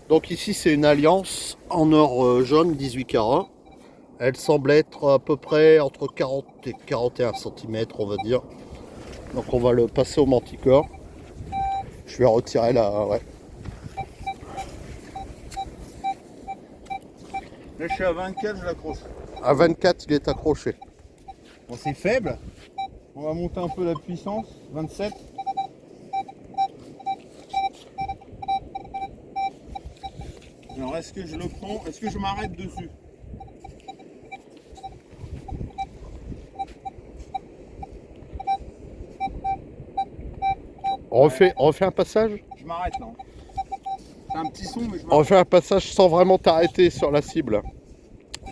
Donc ici c'est une alliance en or jaune 18 carats. Elle semble être à peu près entre 40 et 41 cm on va dire. Donc on va le passer au manticore. Je vais retirer la... Ouais. Là je suis à 24, je l'accroche. À 24 il est accroché. Bon c'est faible. On va monter un peu la puissance. 27. Alors est-ce que je le prends? Est-ce que je m'arrête dessus? On refait un passage. Je m'arrête là. C'est un petit son mais je On m'arrête. refait un passage sans vraiment t'arrêter sur la cible.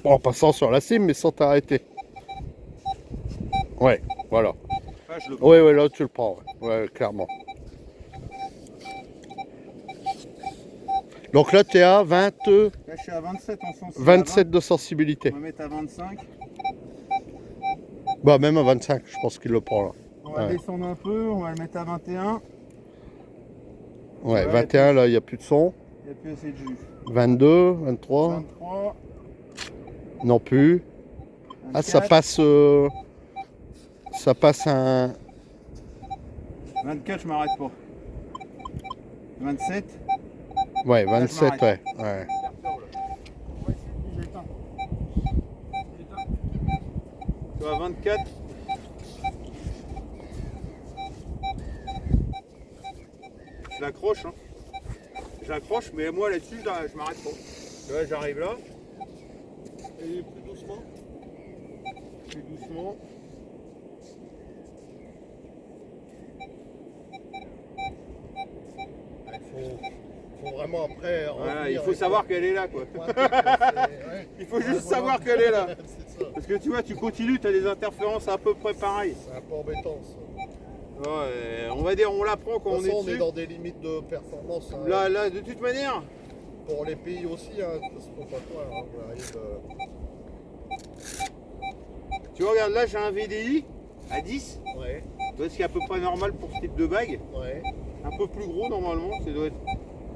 Bon, en passant sur la cible mais sans t'arrêter. Ouais, voilà. Ah, je le prends. Ouais, ouais, là tu le prends. Ouais, clairement. Donc là tu es à 20, Là je suis à 27 en sens. 27 de sensibilité. On va mettre à 25. Bah même à 25 je pense qu'il le prend là. On va Ouais. descendre un peu, on va le mettre à 21. Ouais, Ouais, 21 là il n'y a plus de son. Il n'y a plus assez de jus. 22, 23, 23. non plus. 24. Ah ça passe un... 24, je m'arrête pas. 27. Ouais, je 27, ouais. m'arrête. Ouais. Tu vois, 24. Je l'accroche, hein. Je l'accroche, mais moi là-dessus, je m'arrête pas. Tu vois, j'arrive là. Et plus doucement. Plus doucement. Faut vraiment après... Voilà, il faut savoir qu'elle est là, quoi. Ouais. Il faut juste savoir qu'elle est là. C'est ça. Parce que tu vois, tu continues, tu as des interférences à peu près pareilles. C'est un peu embêtant ça. Ouais, on va dire, on l'apprend quand De on toute est façon, on dessus. est dans des limites de performance. Hein. Là, de toute manière, Pour les pays aussi, hein, parce qu'on pas quoi, hein, on arrive, tu vois, regarde, là j'ai un VDI à 10. Ouais, Tu vois, ce qui est à peu près normal pour ce type de bague. ouais. Un peu plus gros normalement, ça doit être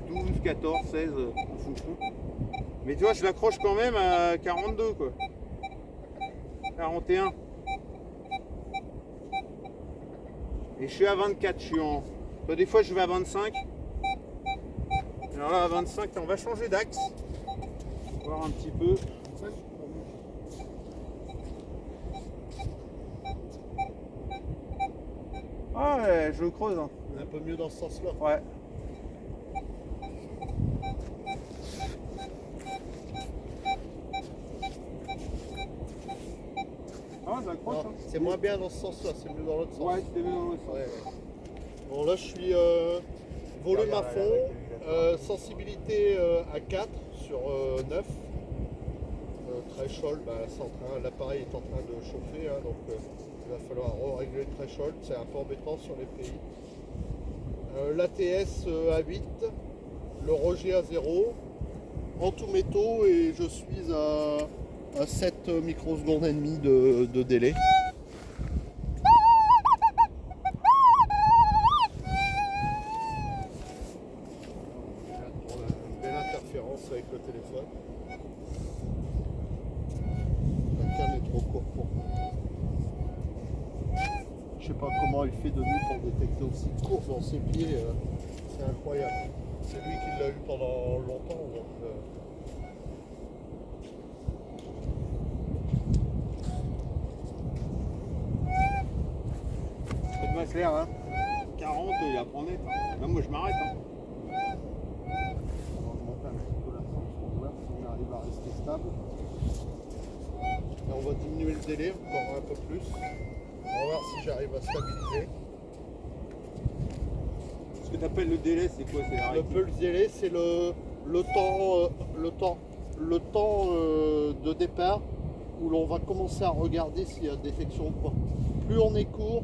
12, 14, 16, en fonction. Mais tu vois, je l'accroche quand même à 42 quoi. 41. Et je suis à 24, je suis en... Bah, des fois je vais à 25. Alors là à 25, on va changer d'axe. Voir un petit peu. Ah ouais, je le creuse. Hein. Un peu mieux dans ce sens-là. Ouais. Ah, je l'accroche. Non, Hein. c'est moins bien dans ce sens-là, c'est mieux dans l'autre sens. Ouais, c'était mieux dans l'autre sens. Ouais, ouais. Bon, là, je suis volume à fond, sensibilité à 4 sur 9. Threshold, bah, l'appareil est en train de chauffer, hein, donc il va falloir régler le threshold, c'est un peu embêtant sur les pays. L'ATS à 8, le rejet à 0, en tout métaux, et je suis à 7 microsecondes et demie de délai. Une belle interférence avec le téléphone. La canne est trop courte pour moi. Je sais pas comment il fait de nuit pour détecter aussi court dans ses pieds. C'est incroyable. C'est lui qui l'a eu pendant longtemps. Donc, C'est de Massler, hein. 40, il apprend net. Hein. Là, moi, je m'arrête. Hein. on va augmenter un petit peu la force pour voir si on arrive à rester stable. Et on va diminuer le délai encore un peu plus. On va voir si j'arrive à stabiliser. Ce que tu appelles le délai, c'est quoi? C'est Le l'arrêt. pulse délai, c'est le temps de départ où l'on va commencer à regarder s'il y a détection ou pas. Plus on est court,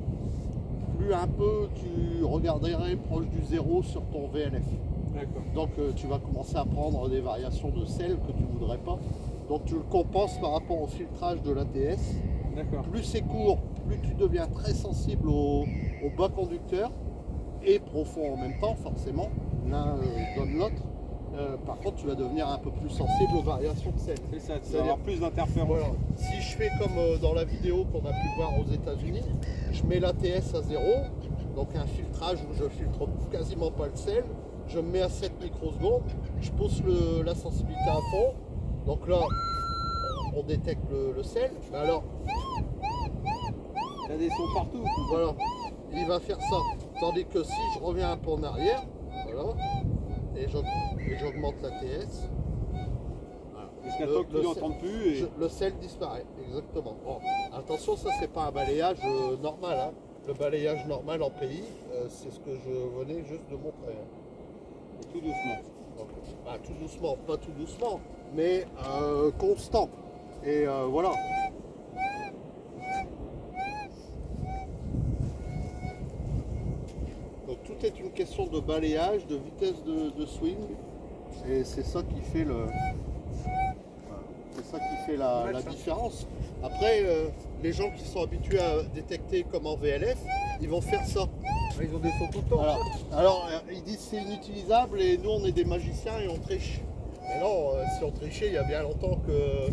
plus un peu tu regarderais proche du zéro sur ton VLF. D'accord. Donc tu vas commencer à prendre des variations de sel que tu ne voudrais pas. Donc tu le compenses par rapport au filtrage de l'ATS. D'accord. Plus c'est court, plus tu deviens très sensible au bas conducteur et profond en même temps, forcément. L'un donne l'autre. Par contre, tu vas devenir un peu plus sensible aux variations de sel. C'est ça, tu vas C'est-à-dire- avoir plus d'interférences. Voilà. Si je fais comme dans la vidéo qu'on a pu voir aux États-Unis, je mets l'ATS à 0, donc un filtrage où je filtre quasiment pas le sel, je me mets à 7 microsecondes, je pousse la sensibilité à fond, donc là on détecte le sel, mais alors Il y a des sons partout. voilà, il va faire ça, tandis que si je reviens un peu en arrière, voilà, et j'augmente l'ATS, Jusqu'à Le- temps que tu le n'entends plus. Et... le sel disparaît, exactement. Bon, attention, ça c'est pas un balayage normal. Hein. Le balayage normal en pays, c'est ce que je venais juste de montrer. Hein. et tout doucement. Donc, bah, tout doucement, pas tout doucement, mais constant. Et voilà. Donc tout est une question de balayage, de vitesse de swing, et c'est ça qui fait la différence. Après, les gens qui sont habitués à détecter comme en VLF, ils vont faire ça. Ils ont des sons tout le temps. Voilà. Alors, ils disent c'est inutilisable et nous on est des magiciens et on triche. Mais non, si on trichait, il y a bien longtemps que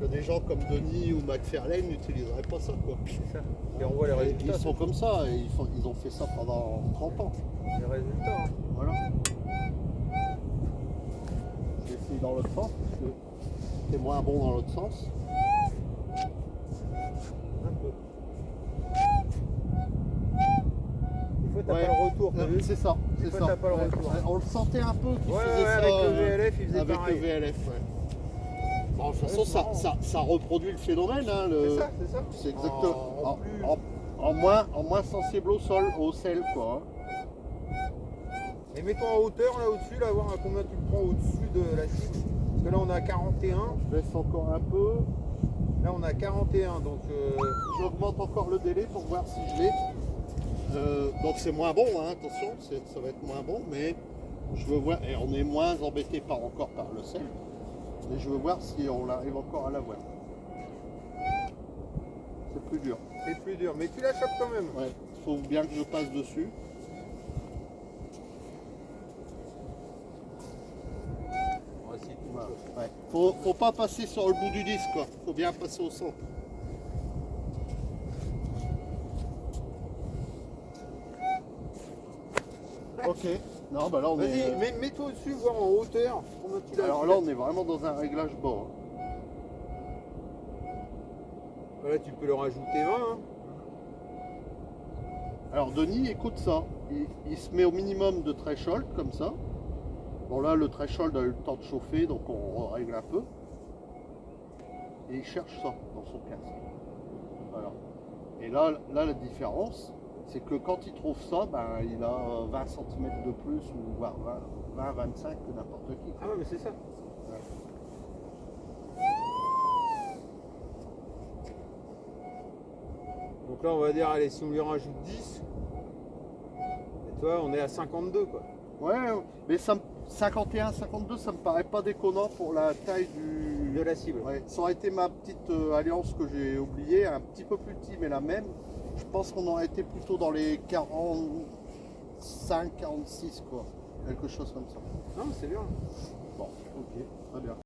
des gens comme Denis ou McFarlane n'utiliseraient pas ça. Quoi. C'est ça. Et on voit les Et résultats. ils sont comme ça et ils ont fait ça pendant 30 ans. Les résultats. Hein. Voilà. Je vais essayer dans l'autre sens parce que c'est moins bon dans l'autre sens. Un peu. Des fois, t'as Ouais. pas le retour. T'as vu C'est ça, Des c'est fois, ça. t'as pas le Ouais. retour. Ouais, on le sentait un peu qu'il Ouais, faisait ouais, ça avec le VLF, il faisait avec pareil. le VLF. Ouais. Bon, de toute Ouais, façon, c'est marrant. ça reproduit le phénomène. Hein, C'est ça, c'est ça. C'est exactement. En plus. En moins sensible au sel, quoi. Et mets-toi en hauteur, là au-dessus, là, voir à combien tu le prends au-dessus de la cible. Parce que là, on a 41. Je baisse encore un peu. Là, on a 41. Donc, J'augmente encore le délai pour voir si je l'ai. Donc c'est moins bon, hein, attention, ça va être moins bon, mais je veux voir, et on est moins embêté encore par le sel, mais je veux voir si on arrive encore à l'avoir. C'est plus dur. c'est plus dur. Mais tu la chopes quand même. Ouais, faut bien que je passe dessus. Ouais, si, tu Voilà. chopes. Ouais. Faut pas passer sur le bout du disque, quoi. Faut bien passer au centre. Ok. Non, bah là on Vas-y, est. mets-toi au-dessus, voir en hauteur combien tu l'as. Alors là on est vraiment dans un réglage bas. Hein. Voilà, tu peux le rajouter 20. Hein. Alors Denis, écoute ça. Il se met au minimum de threshold comme ça. Bon là le threshold a eu le temps de chauffer donc on règle un peu. Et il cherche ça dans son casque. Voilà. Et là la différence, c'est que quand il trouve ça, ben, il a 20 cm de plus ou voire 20-25 que n'importe qui. Ah ouais, mais c'est ça. Donc là, on va dire, allez, si on lui rajoute 10, et toi, on est à 52, quoi. Ouais, mais 51-52 ça me paraît pas déconnant pour la taille De la cible. Ouais, ça aurait été ma petite alliance que j'ai oubliée, un petit peu plus petit mais la même. Je pense qu'on aurait été plutôt dans les 45-46 quoi, quelque chose comme ça. Non, mais c'est bien. Bon, ok, très bien.